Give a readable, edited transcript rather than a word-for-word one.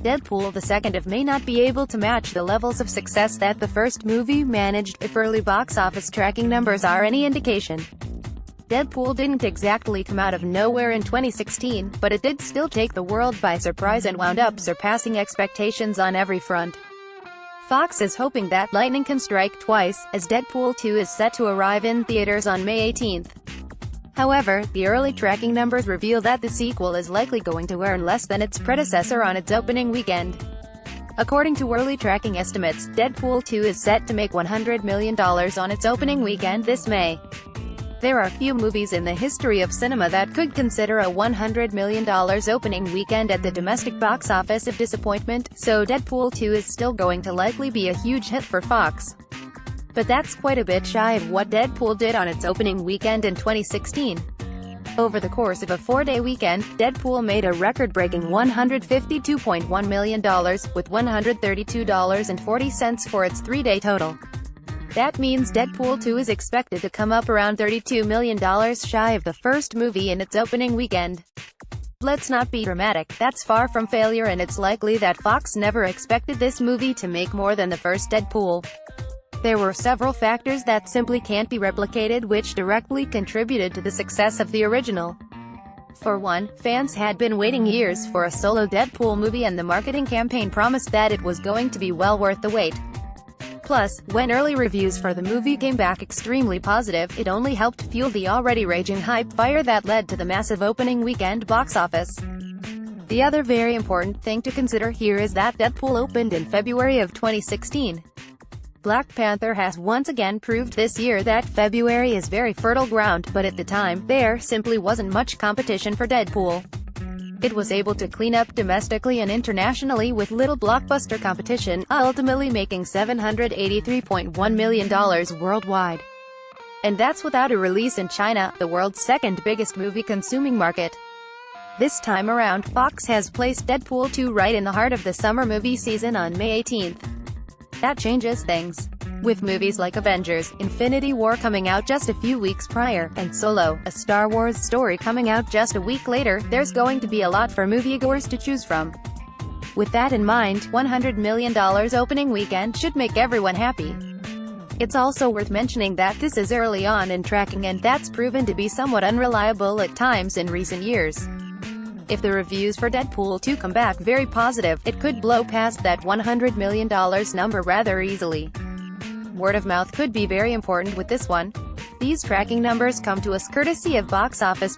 Deadpool the second may not be able to match the levels of success that the first movie managed, if early box office tracking numbers are any indication. Deadpool didn't exactly come out of nowhere in 2016, but it did still take the world by surprise and wound up surpassing expectations on every front. Fox is hoping that lightning can strike twice, as Deadpool 2 is set to arrive in theaters on May 18th. However, the early tracking numbers reveal that the sequel is likely going to earn less than its predecessor on its opening weekend. According to early tracking estimates, Deadpool 2 is set to make $100 million on its opening weekend this May. There are few movies in the history of cinema that could consider a $100 million opening weekend at the domestic box office of disappointment, so Deadpool 2 is still going to likely be a huge hit for Fox. But that's quite a bit shy of what Deadpool did on its opening weekend in 2016. Over the course of a 4-day weekend, Deadpool made a record-breaking $152.1 million, with $132.40 for its 3-day total. That means Deadpool 2 is expected to come up around $32 million shy of the first movie in its opening weekend. Let's not be dramatic, that's far from failure, and it's likely that Fox never expected this movie to make more than the first Deadpool. There were several factors that simply can't be replicated which directly contributed to the success of the original. For one, fans had been waiting years for a solo Deadpool movie, and the marketing campaign promised that it was going to be well worth the wait. Plus, when early reviews for the movie came back extremely positive, it only helped fuel the already raging hype fire that led to the massive opening weekend box office. The other very important thing to consider here is that Deadpool opened in February of 2016. Black Panther has once again proved this year that February is very fertile ground, but at the time, there simply wasn't much competition for Deadpool. It was able to clean up domestically and internationally with little blockbuster competition, ultimately making $783.1 million worldwide. And that's without a release in China, the world's second biggest movie-consuming market. This time around, Fox has placed Deadpool 2 right in the heart of the summer movie season on May 18th. That changes things. With movies like Avengers: Infinity War coming out just a few weeks prior, and Solo, a Star Wars story coming out just a week later, there's going to be a lot for moviegoers to choose from. With that in mind, $100 million opening weekend should make everyone happy. It's also worth mentioning that this is early on in tracking, and that's proven to be somewhat unreliable at times in recent years. If the reviews for Deadpool 2 come back very positive, it could blow past that $100 million number rather easily. Word of mouth could be very important with this one. These tracking numbers come to us courtesy of Box Office